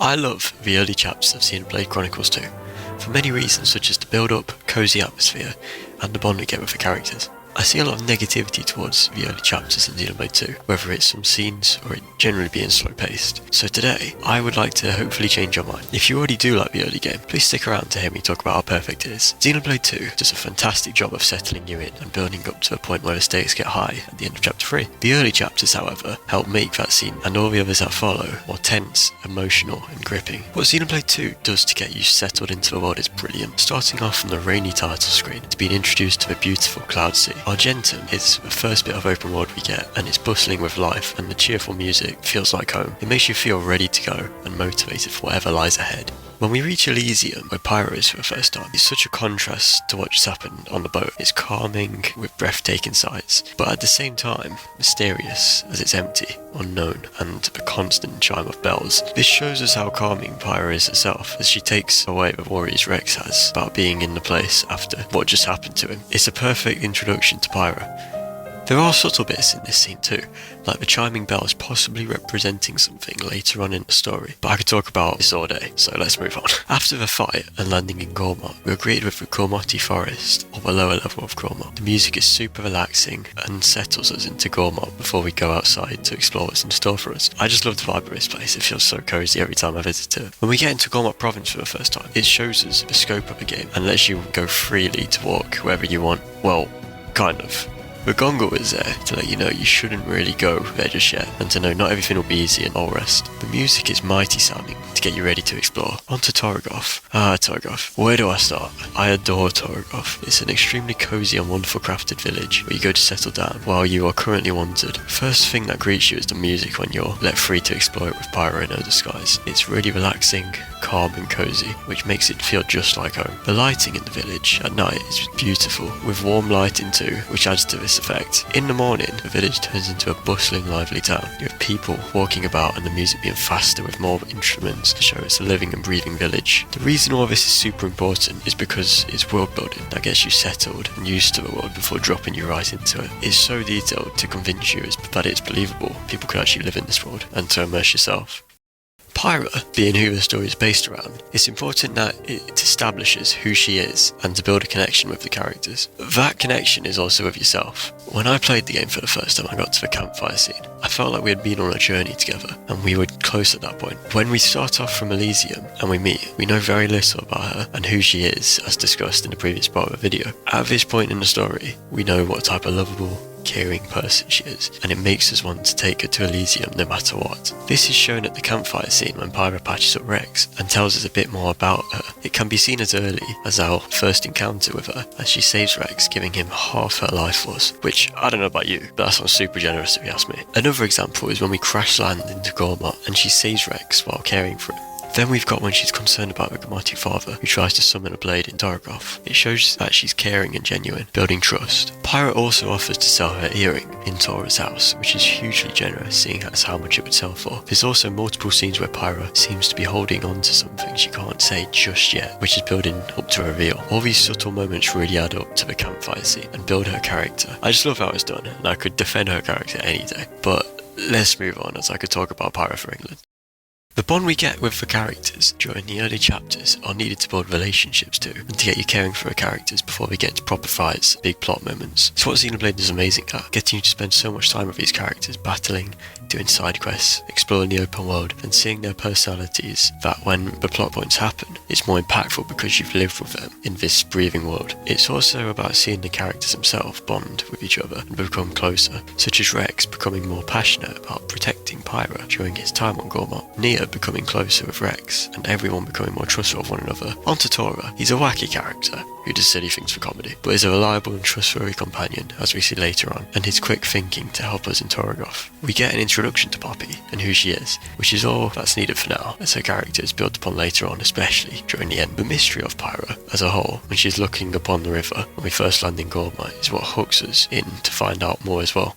I love the early chapters of Xenoblade Chronicles 2, for many reasons such as the build-up, cosy atmosphere, and the bond we get with the characters. I see a lot of negativity towards the early chapters in Xenoblade 2, whether it's some scenes or it generally being slow paced. So today, I would like to hopefully change your mind. If you already do like the early game, please stick around to hear me talk about how perfect it is. Xenoblade 2 does a fantastic job of settling you in and building up to a point where the stakes get high at the end of chapter 3. The early chapters, however, help make that scene and all the others that follow more tense, emotional and gripping. What Xenoblade 2 does to get you settled into the world is brilliant. Starting off from the rainy title screen to being introduced to the beautiful Cloud Sea. Argentum is the first bit of open world we get, and it's bustling with life, and the cheerful music feels like home. It makes you feel ready to go and motivated for whatever lies ahead. When we reach Elysium, where Pyra is for the first time, it's such a contrast to what just happened on the boat. It's calming with breathtaking sights, but at the same time, mysterious as it's empty, unknown, and the constant chime of bells. This shows us how calming Pyra is herself, as she takes away the worries Rex has about being in the place after what just happened to him. It's a perfect introduction to Pyra. There are subtle bits in this scene too, like the chiming bells possibly representing something later on in the story, but I could talk about this all day, so let's move on. After the fight and landing in Gormott, we are greeted with the Gormotti forest, or the lower level of Gormott. The music is super relaxing and settles us into Gormott before we go outside to explore what's in store for us. I just love the vibe of this place, it feels so cozy every time I visit it. When we get into Gormott province for the first time, it shows us the scope of the game and lets you go freely to walk wherever you want. Well, kind of. The Gongo is there to let you know you shouldn't really go there just yet, and to know not everything will be easy and all rest. The music is mighty sounding to get you ready to explore. On to Torgoth. Torgoth. Where do I start? I adore Torgoth. It's an extremely cozy and wonderful crafted village where you go to settle down while you are currently wanted. First thing that greets you is the music when you're let free to explore it with Pyra in her disguise. It's really relaxing, calm and cozy, which makes it feel just like home. The lighting in the village at night is beautiful, with warm lighting too, which adds to this effect. In the morning, the village turns into a bustling, lively town. You have people walking about and the music being faster with more instruments to show it's a living and breathing village. The reason all this is super important is because it's world building that gets you settled and used to the world before dropping you right into it. It's so detailed to convince you that it's believable people could actually live in this world and to immerse yourself. Pyra, being who the story is based around, it's important that it establishes who she is and to build a connection with the characters. That connection is also with yourself. When I played the game for the first time, I got to the campfire scene. I felt like we had been on a journey together and we were close at that point. When we start off from Elysium and we meet, we know very little about her and who she is, as discussed in the previous part of the video. At this point in the story, we know what type of lovable, caring person she is, and it makes us want to take her to Elysium no matter what. This is shown at the campfire scene when Pyra patches up Rex and tells us a bit more about her. It can be seen as early as our first encounter with her, as she saves Rex, giving him half her life force, which I don't know about you, but that sounds super generous if you ask me. Another example is when we crash land into Gormott and she saves Rex while caring for him. Then we've got when she's concerned about the Gormotti father who tries to summon a blade in Torgoth. It shows that she's caring and genuine, building trust. Pyra also offers to sell her earring in Tora's house, which is hugely generous seeing as how much it would sell for. There's also multiple scenes where Pyra seems to be holding on to something she can't say just yet, which is building up to a reveal. All these subtle moments really add up to the campfire scene and build her character. I just love how it's done, and I could defend her character any day. But let's move on, as I could talk about Pyra for England. The bond we get with the characters during the early chapters are needed to build relationships too, and to get you caring for the characters before we get to proper fights, big plot moments. It's what Xenoblade is amazing at, getting you to spend so much time with these characters, battling, doing side quests, exploring the open world, and seeing their personalities, that when the plot points happen, it's more impactful because you've lived with them in this breathing world. It's also about seeing the characters themselves bond with each other and become closer, such as Rex becoming more passionate about protecting Pyra during his time on Gormott, Nia becoming closer with Rex, and everyone becoming more trustful of one another. On to Tora. He's a wacky character who does silly things for comedy, but is a reliable and trustworthy companion, as we see later on, and his quick thinking to help us in Torgoth. We get an introduction to Poppy and who she is, which is all that's needed for now, as her character is built upon later on, especially during the end. The mystery of Pyra as a whole, when she's looking upon the river when we first land in Gormott, is what hooks us in to find out more as well.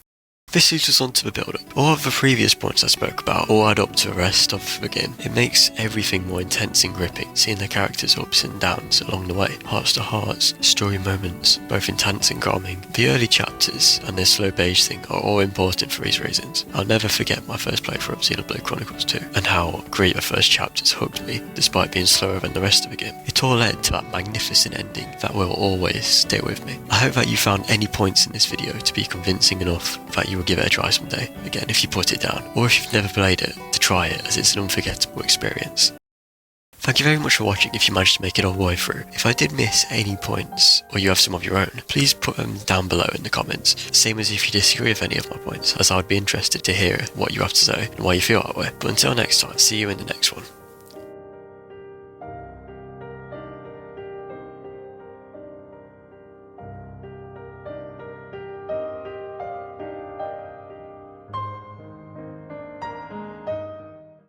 This leads us on to the build-up. All of the previous points I spoke about all add up to the rest of the game. It makes everything more intense and gripping, seeing the characters' ups and downs along the way, hearts to hearts, story moments, both intense and calming. The early chapters and this slow beige thing are all important for these reasons. I'll never forget my first playthrough of Xenoblade Chronicles 2, and how great the first chapters hooked me, despite being slower than the rest of the game. It all led to that magnificent ending that will always stay with me. I hope that you found any points in this video to be convincing enough that you will give it a try someday, again if you put it down, or if you've never played it, to try it, as it's an unforgettable experience. Thank you very much for watching if you managed to make it all the way through. If I did miss any points, or you have some of your own, please put them down below in the comments, same as if you disagree with any of my points, as I would be interested to hear what you have to say and why you feel that way. But until next time, see you in the next one.